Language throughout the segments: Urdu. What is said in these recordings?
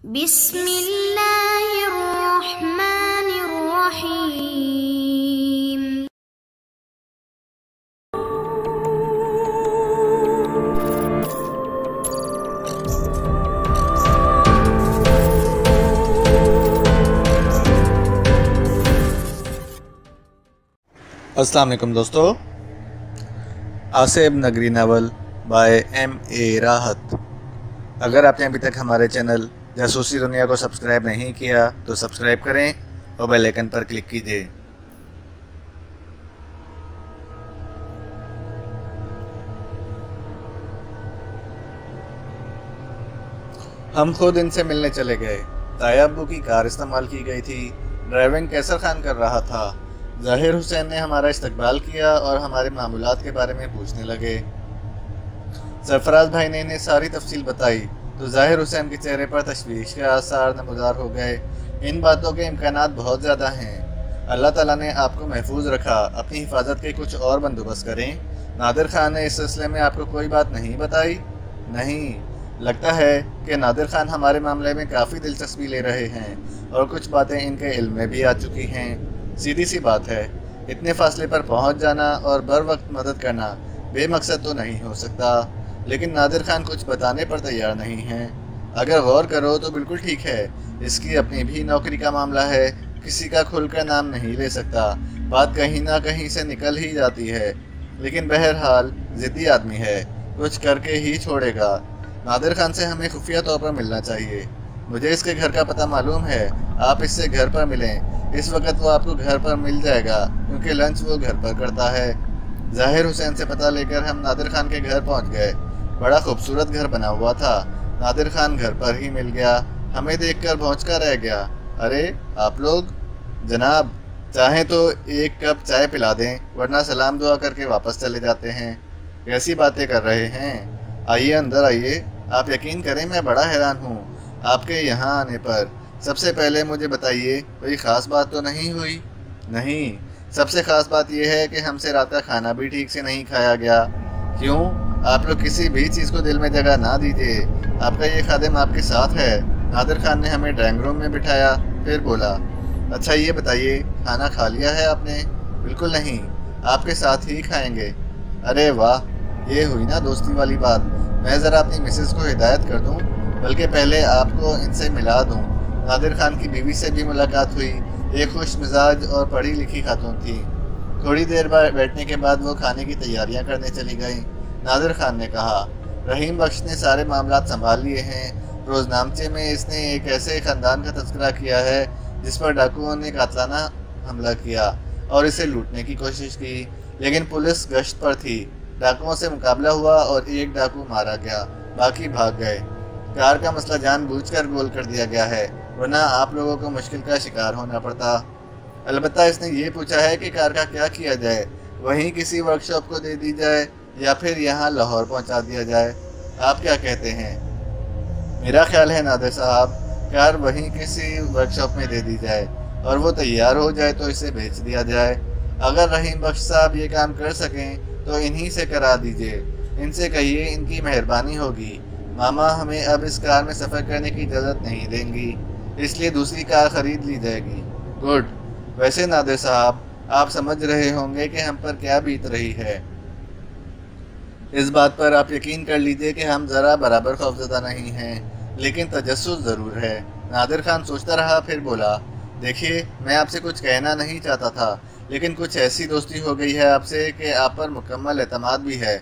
بسم اللہ الرحمن الرحیم۔ السلام علیکم دوستو، آصف نگری ناول بائے M.A. راحت۔ اگر آپ نے ابھی تک ہمارے چینل جاسوسی دنیا کو سبسکرائب نہیں کیا تو سبسکرائب کریں اور بیل آئیکن پر کلک کیجیے۔ ہم خود ان سے ملنے چلے گئے۔ تایا ابو کی کار استعمال کی گئی تھی۔ ڈرائیونگ کیسر خان کر رہا تھا۔ ظاہر حسین نے ہمارا استقبال کیا اور ہمارے معمولات کے بارے میں پوچھنے لگے۔ سرفراز بھائی نے انہیں ساری تفصیل بتائی تو ظاہر حسین کے چہرے پر تشویش کے آثار نمودار ہو گئے۔ ان باتوں کے امکانات بہت زیادہ ہیں۔ اللہ تعالیٰ نے آپ کو محفوظ رکھا، اپنی حفاظت کے کچھ اور بندوبست کریں۔ نادر خان نے اس سلسلے میں آپ کو کوئی بات نہیں بتائی؟ نہیں، لگتا ہے کہ نادر خان ہمارے معاملے میں کافی دلچسپی لے رہے ہیں اور کچھ باتیں ان کے علم میں بھی آ چکی ہیں۔ سیدھی سی بات ہے، اتنے فاصلے پر پہنچ جانا اور بر وقت مدد کرنا بے مقصد تو نہیں ہو سکتا، لیکن نادر خان کچھ بتانے پر تیار نہیں ہیں۔ اگر غور کرو تو بالکل ٹھیک ہے، اس کی اپنی بھی نوکری کا معاملہ ہے، کسی کا کھل کر نام نہیں لے سکتا، بات کہیں نہ کہیں سے نکل ہی جاتی ہے، لیکن بہرحال ضدی آدمی ہے، کچھ کر کے ہی چھوڑے گا۔ نادر خان سے ہمیں خفیہ طور پر ملنا چاہیے۔ مجھے اس کے گھر کا پتہ معلوم ہے، آپ اس سے گھر پر ملیں، اس وقت وہ آپ کو گھر پر مل جائے گا کیونکہ لنچ وہ گھر پر کرتا ہے۔ ظاہر حسین سے پتہ لے کر ہم نادر خان کے گھر پہنچ گئے۔ بڑا خوبصورت گھر بنا ہوا تھا۔ نادر خان گھر پر ہی مل گیا، ہمیں دیکھ کر بھونچکا رہ گیا۔ ارے آپ لوگ؟ جناب، چاہیں تو ایک کپ چائے پلا دیں ورنہ سلام دعا کر کے واپس چلے جاتے ہیں۔ کیسی باتیں کر رہے ہیں؟ آئیے اندر آئیے۔ آپ یقین کریں میں بڑا حیران ہوں آپ کے یہاں آنے پر۔ سب سے پہلے مجھے بتائیے، کوئی خاص بات تو نہیں ہوئی؟ نہیں، سب سے خاص بات یہ ہے کہ ہم سے رات کا کھانا بھی ٹھیک سے نہیں کھایا گیا۔ کیوں؟ آپ لوگ کسی بھی چیز کو دل میں جگہ نہ دیجیے۔ آپ کا یہ خادم آپ کے ساتھ ہے۔ نادر خان نے ہمیں ڈرائنگ روم میں بٹھایا، پھر بولا، اچھا یہ بتائیے کھانا کھا لیا ہے آپ نے؟ بالکل نہیں، آپ کے ساتھ ہی کھائیں گے۔ ارے واہ، یہ ہوئی نا دوستی والی بات۔ میں ذرا اپنی مسز کو ہدایت کر دوں، بلکہ پہلے آپ کو ان سے ملا دوں۔ نادر خان کی بیوی سے بھی ملاقات ہوئی، ایک خوش مزاج اور پڑھی لکھی خاتون تھی۔ تھوڑی دیر بیٹھنے کے بعد وہ کھانے کی تیاریاں کرنے چلی گئیں۔ نادر خان نے کہا، رحیم بخش نے سارے معاملات سنبھال لیے ہیں۔ روزنامچے میں اس نے ایک ایسے خاندان کا تذکرہ کیا ہے جس پر ڈاکوؤں نے قاتلانہ حملہ کیا اور اسے لوٹنے کی کوشش کی، لیکن پولیس گشت پر تھی۔ ڈاکوؤں سے مقابلہ ہوا اور ایک ڈاکو مارا گیا، باقی بھاگ گئے۔ کار کا مسئلہ جان بوجھ کر گول کر دیا گیا ہے، ورنہ آپ لوگوں کو مشکل کا شکار ہونا پڑتا۔ البتہ اس نے یہ پوچھا ہے کہ کار کا کیا کیا جائے، وہیں کسی ورکشاپ کو دے دی جائے یا پھر یہاں لاہور پہنچا دیا جائے۔ آپ کیا کہتے ہیں؟ میرا خیال ہے نادر صاحب، کار وہیں کسی ورکشاپ میں دے دی جائے اور وہ تیار ہو جائے تو اسے بھیج دیا جائے۔ اگر رحیم بخش صاحب یہ کام کر سکیں تو انہی سے کرا دیجئے، ان سے کہیے ان کی مہربانی ہوگی۔ ماما ہمیں اب اس کار میں سفر کرنے کی اجازت نہیں دیں گی، اس لیے دوسری کار خرید لی جائے گی۔ گڈ۔ ویسے نادر صاحب، آپ سمجھ رہے ہوں گے کہ ہم پر کیا بیت رہی ہے۔ اس بات پر آپ یقین کر لیجئے کہ ہم ذرا برابر خوفزدہ نہیں ہیں، لیکن تجسس ضرور ہے۔ نادر خان سوچتا رہا، پھر بولا، دیکھیے میں آپ سے کچھ کہنا نہیں چاہتا تھا، لیکن کچھ ایسی دوستی ہو گئی ہے آپ سے کہ آپ پر مکمل اعتماد بھی ہے۔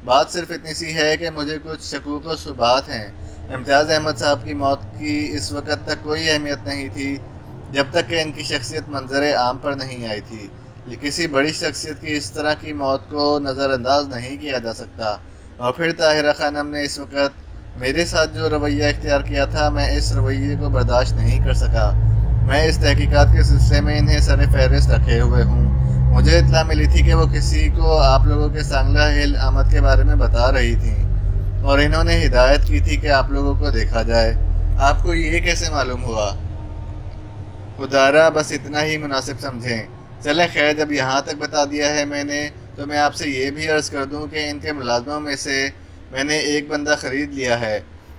بات صرف اتنی سی ہے کہ مجھے کچھ شکوک و شبہات ہیں۔ امتیاز احمد صاحب کی موت کی اس وقت تک کوئی اہمیت نہیں تھی جب تک کہ ان کی شخصیت منظر عام پر نہیں آئی تھی۔ کسی بڑی شخصیت کی اس طرح کی موت کو نظر انداز نہیں کیا جا سکتا۔ اور پھر طاہرہ خانم نے اس وقت میرے ساتھ جو رویہ اختیار کیا تھا، میں اس رویے کو برداشت نہیں کر سکا۔ میں اس تحقیقات کے سلسلے میں انہیں سر فہرست رکھے ہوئے ہوں۔ مجھے اطلاع ملی تھی کہ وہ کسی کو آپ لوگوں کے سانگلہ ہل آمد کے بارے میں بتا رہی تھیں اور انہوں نے ہدایت کی تھی کہ آپ لوگوں کو دیکھا جائے۔ آپ کو یہ کیسے معلوم ہوا؟ خدارا بس اتنا ہی مناسب سمجھیں۔ چلیں خیر، جب یہاں تک بتا دیا ہے میں نے، تو میں آپ سے یہ بھی عرض کر دوں کہ ان کے ملازموں میں سے میں نے ایک بندہ خرید لیا ہے۔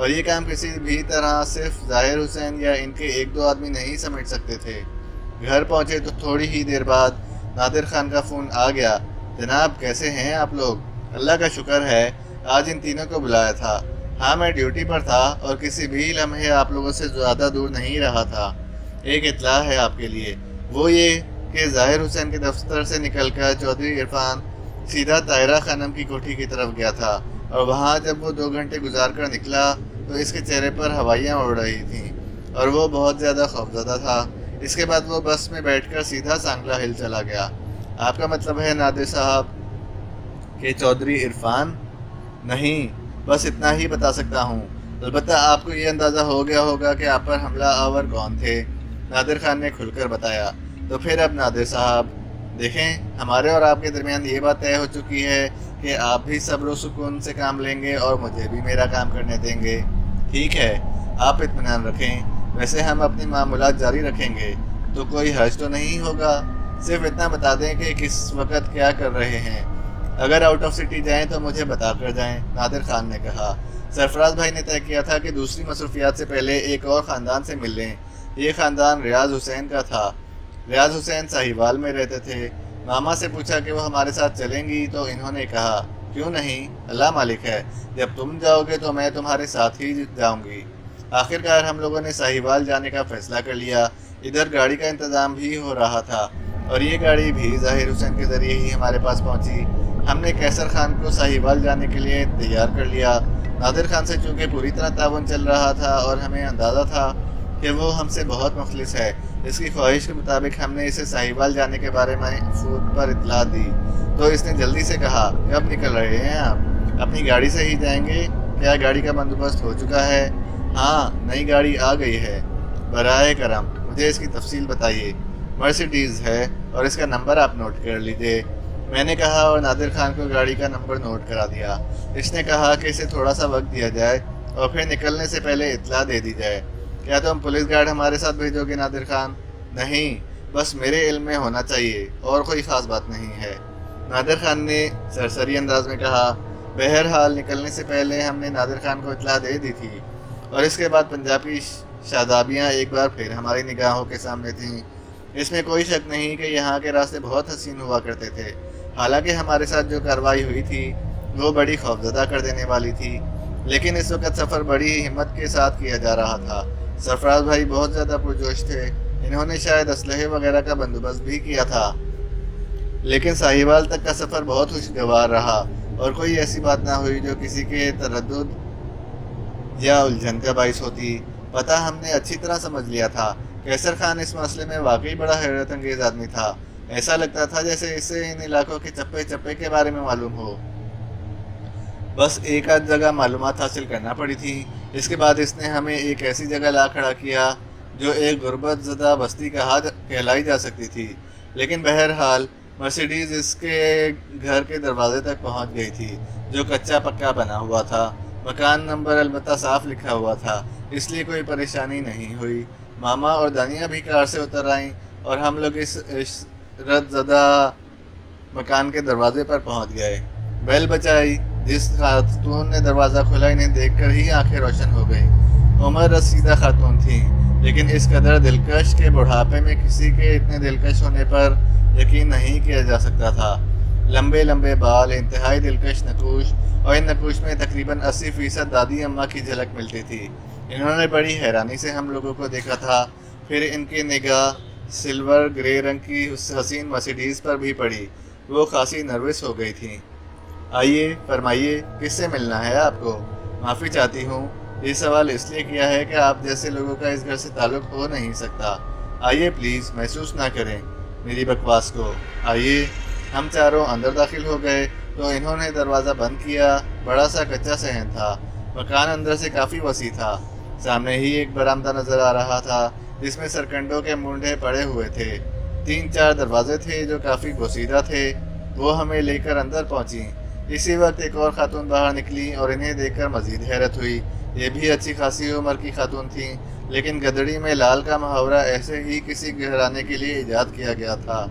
اور یہ کام کسی بھی طرح صرف ظاہر حسین یا ان کے ایک دو آدمی نہیں سمجھ سکتے تھے۔ گھر پہنچے تو تھوڑی ہی دیر بعد نادر خان کا فون آ گیا۔ جناب کیسے ہیں آپ لوگ؟ اللہ کا شکر ہے، آج ان تینوں کو بلایا تھا۔ ہاں میں ڈیوٹی پر تھا اور کسی بھی لمحے آپ لوگوں سے زیادہ دور نہیں رہا تھا۔ ایک اطلاع ہے آپ کے لیے، وہ یہ کہ ظاہر حسین کے دفتر سے نکل کر چودھری عرفان سیدھا طاہرہ خانم کی کوٹھی کی طرف گیا تھا، اور وہاں جب وہ 2 گھنٹے گزار کر نکلا تو اس کے چہرے پر ہوائیاں اڑ رہی تھیں اور وہ بہت زیادہ خوفزدہ تھا۔ اس کے بعد وہ بس میں بیٹھ کر سیدھا سانگلہ ہل چلا گیا۔ آپ کا مطلب ہے نادر صاحب کہ چودھری عرفان؟ نہیں، بس اتنا ہی بتا سکتا ہوں۔ البتہ آپ کو یہ اندازہ ہو گیا ہوگا کہ آپ پر حملہ آور کون تھے۔ نادر خان نے کھل کر بتایا۔ تو پھر اب نادر صاحب دیکھیں، ہمارے اور آپ کے درمیان یہ بات طے ہو چکی ہے کہ آپ بھی صبر و سکون سے کام لیں گے اور مجھے بھی میرا کام کرنے دیں گے۔ ٹھیک ہے، آپ اطمینان رکھیں، ویسے ہم اپنی معمولات جاری رکھیں گے تو کوئی حرج تو نہیں ہوگا۔ صرف اتنا بتا دیں کہ کس وقت کیا کر رہے ہیں۔ اگر آؤٹ آف سٹی جائیں تو مجھے بتا کر جائیں، نادر خان نے کہا۔ سرفراز بھائی نے طے کیا تھا کہ دوسری مصروفیات سے پہلے ایک اور خاندان سے مل لیں۔ یہ خاندان ریاض حسین کا تھا۔ ریاض حسین ساہیوال میں رہتے تھے۔ ماما سے پوچھا کہ وہ ہمارے ساتھ چلیں گی تو انہوں نے کہا کیوں نہیں، اللہ مالک ہے، جب تم جاؤ گے تو میں تمہارے ساتھ ہی جاؤں گی۔ آخرکار ہم لوگوں نے ساہیوال جانے کا فیصلہ کر لیا۔ ادھر گاڑی کا انتظام بھی ہو رہا تھا اور یہ گاڑی بھی ظاہر حسین کے ذریعے ہی ہمارے پاس پہنچی۔ ہم نے کیسر خان کو ساہیوال جانے کے لیے تیار کر لیا۔ نادر خان سے چونکہ پوری طرح تعاون چل رہا تھا اور ہمیں اندازہ تھا کہ وہ ہم سے بہت مخلص ہے، اس کی خواہش کے مطابق ہم نے اسے ساہیوال جانے کے بارے میں فون پر اطلاع دی تو اس نے جلدی سے کہا کب نکل رہے ہیں آپ؟ اپنی گاڑی سے ہی جائیں گے؟ کیا گاڑی کا بندوبست ہو چکا ہے؟ ہاں، نئی گاڑی آ گئی ہے۔ براہ کرم مجھے اس کی تفصیل بتائیے۔ مرسیڈیز ہے اور اس کا نمبر آپ نوٹ کر لیجیے، میں نے کہا اور نادر خان کو گاڑی کا نمبر نوٹ کرا دیا۔ اس نے کہا کہ اسے تھوڑا سا وقت دیا جائے اور پھر نکلنے سے پہلے اطلاع دے دی جائے۔ کیا تم پولیس گارڈ ہمارے ساتھ بھیجو گے نادر خان؟ نہیں، بس میرے علم میں ہونا چاہیے اور کوئی خاص بات نہیں ہے، نادر خان نے سرسری انداز میں کہا۔ بہرحال نکلنے سے پہلے ہم نے نادر خان کو اطلاع دے دی تھی اور اس کے بعد پنجابی شادابیاں ایک بار پھر ہماری نگاہوں کے سامنے تھیں۔ اس میں کوئی شک نہیں کہ یہاں کے راستے بہت حسین ہوا کرتے تھے، حالانکہ ہمارے ساتھ جو کارروائی ہوئی تھی وہ بڑی خوفزدہ کر دینے والی تھی، لیکن اس وقت سفر بڑی ہمت کے ساتھ کیا جا رہا تھا۔ سرفراز بھائی بہت زیادہ پرجوش تھے، انہوں نے شاید اسلحے وغیرہ کا بندوبست بھی کیا تھا، لیکن ساہیوال تک کا سفر بہت خوشگوار رہا اور کوئی ایسی بات نہ ہوئی جو کسی کے تردد یا الجھن کا باعث ہوتی۔ پتہ ہم نے اچھی طرح سمجھ لیا تھا، کیسر خان اس مسئلے میں واقعی بڑا حیرت انگیز آدمی تھا۔ ایسا لگتا تھا جیسے اسے ان علاقوں کے چپے چپے کے بارے میں معلوم ہو، بس ایک آدھ جگہ معلومات حاصل کرنا پڑی تھی۔ اس کے بعد اس نے ہمیں ایک ایسی جگہ لا کھڑا کیا جو ایک غربت زدہ بستی کہلائی جا سکتی تھی، لیکن بہرحال مرسیڈیز اس کے گھر کے دروازے تک پہنچ گئی تھی جو کچا پکا بنا ہوا تھا۔ مکان نمبر البتہ صاف لکھا ہوا تھا، اس لیے کوئی پریشانی نہیں ہوئی۔ ماما اور دانیہ بھی کار سے اتر آئیں اور ہم لوگ اس رد زدہ مکان کے دروازے پر پہنچ گئے۔ بیل بچائی، جس خاتون نے دروازہ کھولا انہیں دیکھ کر ہی آنکھیں روشن ہو گئیں۔ عمر رسیدہ خاتون تھیں، لیکن اس قدر دلکش کہ بڑھاپے میں کسی کے اتنے دلکش ہونے پر یقین نہیں کیا جا سکتا تھا۔ لمبے لمبے بال، انتہائی دلکش نقوش، اور ان نقوش میں تقریباً 80% دادی اماں کی جھلک ملتی تھی۔ انہوں نے بڑی حیرانی سے ہم لوگوں کو دیکھا تھا، پھر ان کی نگاہ سلور گرے رنگ کی حسین مرسیڈیز پر بھی پڑی۔ وہ خاصی نروس ہو گئی تھیں۔ آئیے، فرمائیے، کس سے ملنا ہے آپ کو؟ معافی چاہتی ہوں، یہ سوال اس لیے کیا ہے کہ آپ جیسے لوگوں کا اس گھر سے تعلق ہو نہیں سکتا۔ آئیے پلیز، محسوس نہ کریں میری بکواس کو۔ آئیے۔ ہم چاروں اندر داخل ہو گئے تو انہوں نے دروازہ بند کیا۔ بڑا سا کچا صحن تھا، مکان اندر سے کافی وسیع تھا۔ سامنے ہی ایک برآمدہ نظر آ رہا تھا جس میں سرکنڈوں کے مونڈھے پڑے ہوئے تھے۔ 3-4 دروازے تھے جو کافی گسیدہ تھے۔ وہ ہمیں لے کر اندر پہنچیں۔ اسی وقت ایک اور خاتون باہر نکلی اور انہیں دیکھ کر مزید حیرت ہوئی۔ یہ بھی اچھی خاصی عمر کی خاتون تھیں، لیکن گدڑی میں لال کا محاورہ ایسے ہی کسی گھرانے کے لیے ایجاد کیا گیا تھا۔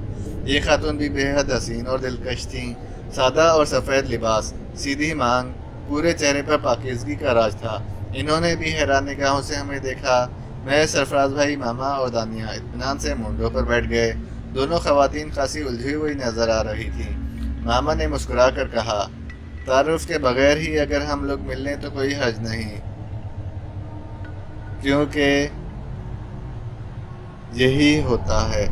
یہ خاتون بھی بے حد حسین اور دلکش تھیں۔ سادہ اور سفید لباس، سیدھی مانگ، پورے چہرے پر پاکیزگی کا راج تھا۔ انہوں نے بھی حیران نگاہوں سے ہمیں دیکھا۔ میں، سرفراز بھائی، ماما اور دانیہ اطمینان سے مونڈوں پر بیٹھ گئے۔ دونوں خواتین خاصی الجھی ہوئی نظر آ رہی تھیں۔ ماما نے مسکرا کر کہا، تعارف کے بغیر ہی اگر ہم لوگ مل لیں تو کوئی حرج نہیں، کیونکہ یہی ہوتا ہے۔